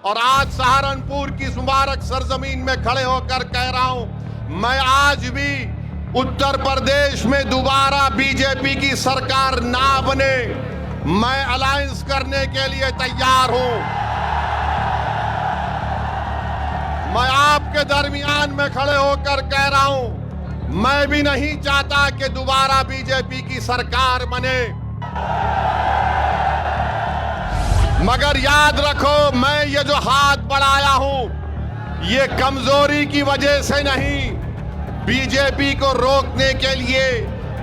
और आज सहारनपुर की इस मुबारक सरजमीन में खड़े होकर कह रहा हूं, मैं आज भी उत्तर प्रदेश में दोबारा बीजेपी की सरकार ना बने, मैं अलायंस करने के लिए तैयार हूं। मैं आपके दरमियान में खड़े होकर कह रहा हूं, मैं भी नहीं चाहता कि दोबारा बीजेपी की सरकार बने, मगर याद रखो, मैं ये जो हाथ बढ़ाया हूं ये कमजोरी की वजह से नहीं, बीजेपी को रोकने के लिए।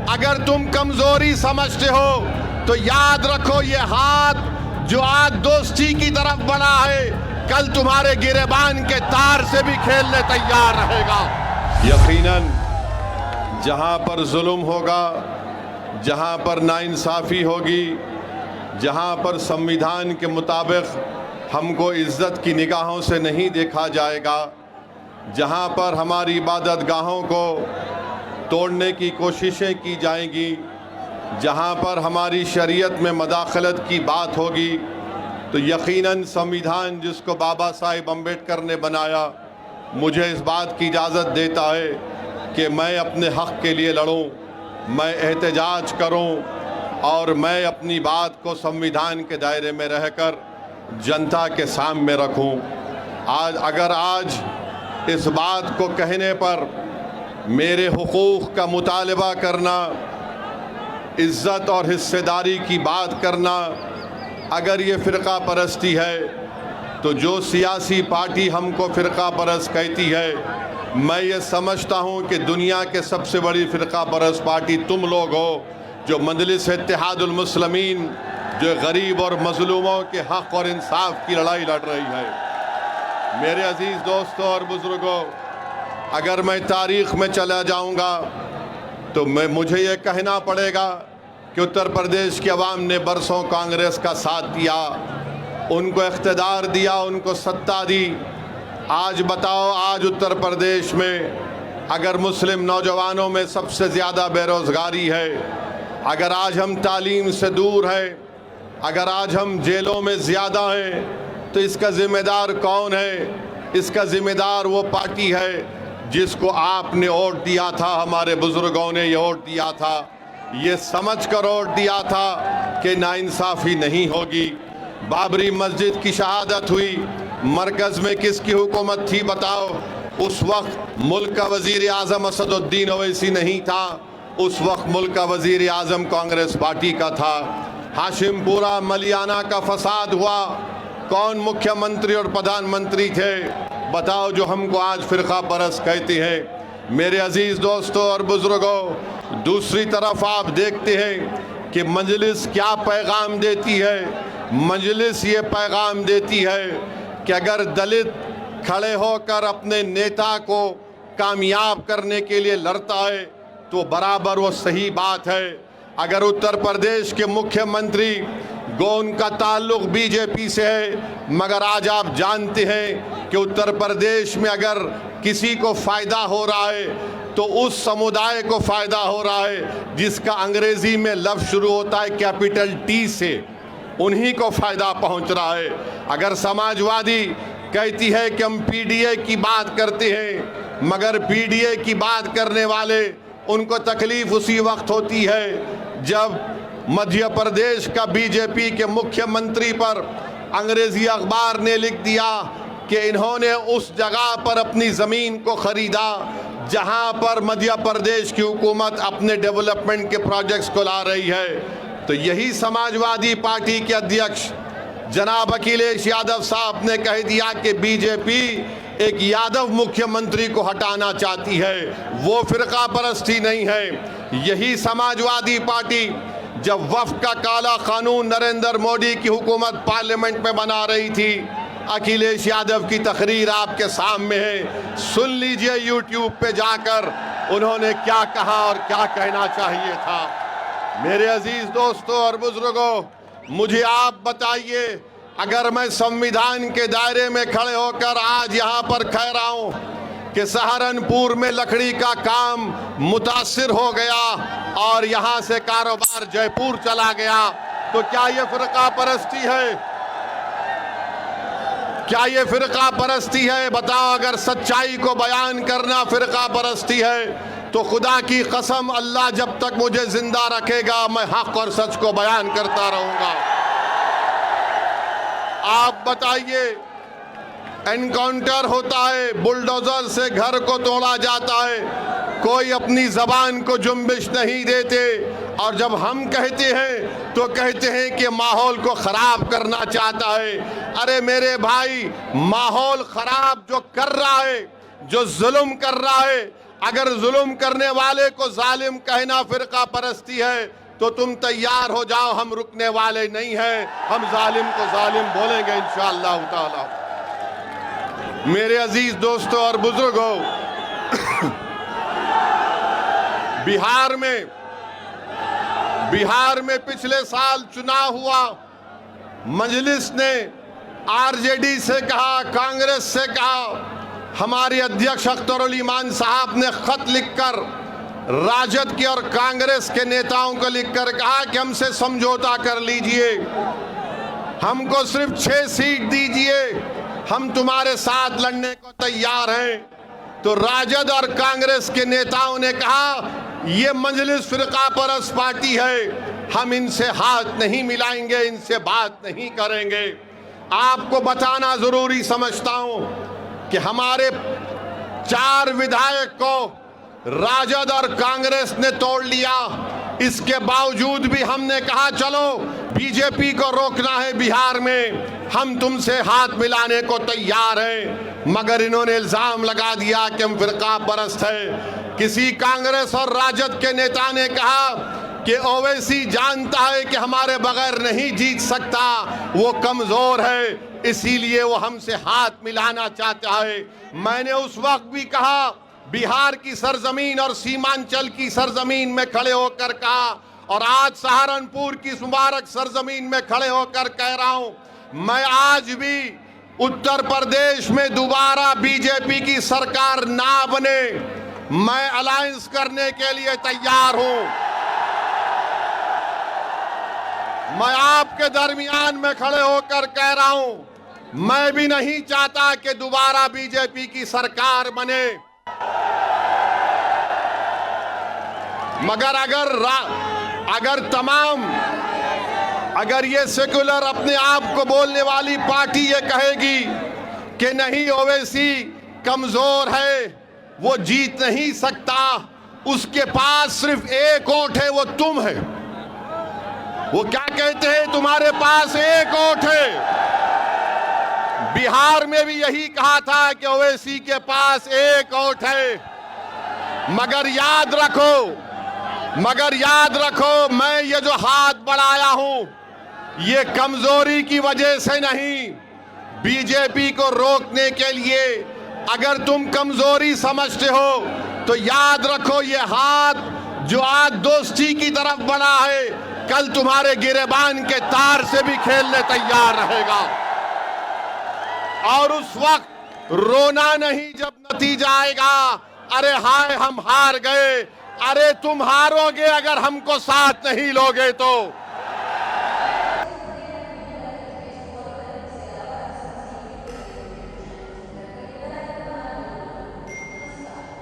अगर तुम कमजोरी समझते हो तो याद रखो, ये हाथ जो आज दोस्ती की तरफ बढ़ा है, कल तुम्हारे गिरेबान के तार से भी खेलने तैयार रहेगा। यकीनन जहां पर जुल्म होगा, जहां पर नाइंसाफी होगी, जहां पर संविधान के मुताबिक हमको इज्जत की निगाहों से नहीं देखा जाएगा, जहां पर हमारी इबादत गाहों को तोड़ने की कोशिशें की जाएंगी, जहां पर हमारी शरीयत में मदाखलत की बात होगी, तो यकीनन संविधान जिसको बाबा साहिब अम्बेडकर ने बनाया, मुझे इस बात की इजाज़त देता है कि मैं अपने हक़ के लिए लड़ूं, मैं एहतजाज करूं और मैं अपनी बात को संविधान के दायरे में रहकर जनता के सामने रखूं। आज इस बात को कहने पर मेरे हुकूक़ का मुतालबा करना, इज़्ज़त और हिस्सेदारी की बात करना, अगर ये फ़िरका परस्ती है, तो जो सियासी पार्टी हमको फ़िरका परस्त कहती है, मैं ये समझता हूँ कि दुनिया के सबसे बड़ी फ़िरका परस्त पार्टी तुम लोग हो, जो मजलिस इत्तेहादुल मुस्लिमीन, जो गरीब और मजलूमों के हक़ और इंसाफ की लड़ाई लड़ रही है। मेरे अजीज़ दोस्तों और बुज़ुर्गों, अगर मैं तारीख़ में चला जाऊँगा तो मुझे ये कहना पड़ेगा कि उत्तर प्रदेश की आवाम ने बरसों कांग्रेस का साथ दिया, उनको इख्तिदार दिया, उनको सत्ता दी। आज बताओ, आज उत्तर प्रदेश में अगर मुस्लिम नौजवानों में सबसे ज़्यादा बेरोज़गारी है, अगर आज हम तालीम से दूर हैं, अगर आज हम जेलों में ज़्यादा हैं, तो इसका ज़िम्मेदार कौन है? इसका ज़िम्मेदार वो पार्टी है जिसको आपने वोट दिया था, हमारे बुज़ुर्गों ने ये वोट दिया था, ये समझ कर वोट दिया था कि नाइंसाफ़ी नहीं होगी। बाबरी मस्जिद की शहादत हुई, मरकज़ में किसकी हुकूमत थी बताओ? उस वक्त मुल्क का वज़ीर आज़म असदुद्दीन ओवैसी नहीं था, उस वक्त मुल्क का वज़ीर आज़म कांग्रेस पार्टी का था। हाशिमपुरा मलियाना का फसाद हुआ, कौन मुख्यमंत्री और प्रधानमंत्री थे बताओ, जो हमको आज फ़िरका परस्त कहते हैं। मेरे अजीज़ दोस्तों और बुज़ुर्गों, दूसरी तरफ आप देखते हैं कि मजलिस क्या पैगाम देती है। मजलिस ये पैगाम देती है कि अगर दलित खड़े होकर अपने नेता को कामयाब करने के लिए लड़ता है तो बराबर वो सही बात है। अगर उत्तर प्रदेश के मुख्यमंत्री गो उनका ताल्लुक बीजेपी से है, मगर आज आप जानते हैं कि उत्तर प्रदेश में अगर किसी को फ़ायदा हो रहा है तो उस समुदाय को फ़ायदा हो रहा है जिसका अंग्रेज़ी में लफ्ज़ शुरू होता है कैपिटल टी से, उन्हीं को फ़ायदा पहुंच रहा है। अगर समाजवादी कहती है कि हम पीडीए की बात करते हैं, मगर पीडीए की बात करने वाले उनको तकलीफ़ उसी वक्त होती है जब मध्य प्रदेश का बीजेपी के मुख्यमंत्री पर अंग्रेज़ी अखबार ने लिख दिया कि इन्होंने उस जगह पर अपनी ज़मीन को ख़रीदा जहां पर मध्य प्रदेश की हुकूमत अपने डेवलपमेंट के प्रोजेक्ट्स को ला रही है। तो यही समाजवादी पार्टी के अध्यक्ष जनाब अखिलेश यादव साहब ने कह दिया कि बीजेपी एक यादव मुख्यमंत्री को हटाना चाहती है, वो फ़िरका परस्ती नहीं है। यही समाजवादी पार्टी जब वफ़्क़ का काला कानून नरेंद्र मोदी की हुकूमत पार्लियामेंट में बना रही थी, अखिलेश यादव की तकरीर आपके सामने है, सुन लीजिए यूट्यूब पे जाकर उन्होंने क्या कहा और क्या कहना चाहिए था। मेरे अजीज़ दोस्तों और बुज़ुर्गों, मुझे आप बताइए, अगर मैं संविधान के दायरे में खड़े होकर आज यहाँ पर कह रहा हूँ कि सहारनपुर में लकड़ी का काम मुतासिर हो गया और यहाँ से कारोबार जयपुर चला गया, तो क्या ये फ़िरका परस्ती है? क्या ये फिरका परस्ती है? बताओ, अगर सच्चाई को बयान करना फिरका परस्ती है तो खुदा की कसम अल्लाह जब तक मुझे जिंदा रखेगा मैं हक और सच को बयान करता रहूंगा। आप बताइए, एनकाउंटर होता है, बुलडोजर से घर को तोड़ा जाता है, कोई अपनी जबान को जुम्बिश नहीं देते, और जब हम कहते हैं तो कहते हैं कि माहौल को खराब करना चाहता है। अरे मेरे भाई, माहौल खराब जो कर रहा है, जो जुल्म कर रहा है, अगर जुल्म करने वाले को जालिम कहना फिरका परस्ती है तो तुम तैयार हो जाओ, हम रुकने वाले नहीं हैं, हम जालिम को जालिम बोलेंगे इंशाअल्लाह ताला। मेरे अजीज दोस्तों और बुजुर्गों, बिहार में पिछले साल चुनाव हुआ। मजलिस ने आरजेडी से कहा, कांग्रेस से कहा, हमारे अध्यक्ष अख्तरुल ईमान साहब ने खत लिखकर राजद के और कांग्रेस के नेताओं को लिखकर कहा कि हमसे समझौता कर लीजिए, हमको सिर्फ 6 सीट दीजिए, हम तुम्हारे साथ लड़ने को तैयार हैं। तो राजद और कांग्रेस के नेताओं ने कहा ये मजलिस फिरका परस्त पार्टी है, हम इनसे हाथ नहीं मिलाएंगे, इनसे बात नहीं करेंगे। आपको बताना जरूरी समझता हूं कि हमारे 4 विधायक को राजद और कांग्रेस ने तोड़ लिया। इसके बावजूद भी हमने कहा चलो बीजेपी को रोकना है बिहार में, हम तुमसे हाथ मिलाने को तैयार हैं, मगर इन्होंने इल्जाम लगा दिया कि हम फिरका परस्त है। किसी कांग्रेस और राजद के नेता ने कहा कि ओवैसी जानता है कि हमारे बगैर नहीं जीत सकता, वो कमजोर है, इसीलिए वो हमसे हाथ मिलाना चाहता है। मैंने उस वक्त भी कहा, बिहार की सरजमीन और सीमांचल की सरजमीन में खड़े होकर कहा, और आज सहारनपुर की मुबारक सरजमीन में खड़े होकर कह रहा हूं, मैं आज भी उत्तर प्रदेश में दोबारा बीजेपी की सरकार ना बने, मैं अलायंस करने के लिए तैयार हूं। मैं आपके दरमियान में खड़े होकर कह रहा हूं, मैं भी नहीं चाहता कि दोबारा बीजेपी की सरकार बने, मगर अगर ये सेक्युलर अपने आप को बोलने वाली पार्टी ये कहेगी कि नहीं ओवैसी कमजोर है, वो जीत नहीं सकता, उसके पास सिर्फ एक वोट है, वो तुम है। वो क्या कहते हैं, तुम्हारे पास एक वोट है। बिहार में भी यही कहा था कि ओवैसी के पास एक वोट है, मगर याद रखो, मैं ये जो हाथ बढ़ाया हूं ये कमजोरी की वजह से नहीं, बीजेपी को रोकने के लिए। अगर तुम कमजोरी समझते हो तो याद रखो, ये हाथ जो आज दोस्ती की तरफ बढ़ा है, कल तुम्हारे गिरेबान के तार से भी खेलने तैयार रहेगा। और उस वक्त रोना नहीं जब नतीजा आएगा, अरे हाय हम हार गए। अरे तुम हारोगे अगर हमको साथ नहीं लोगे तो।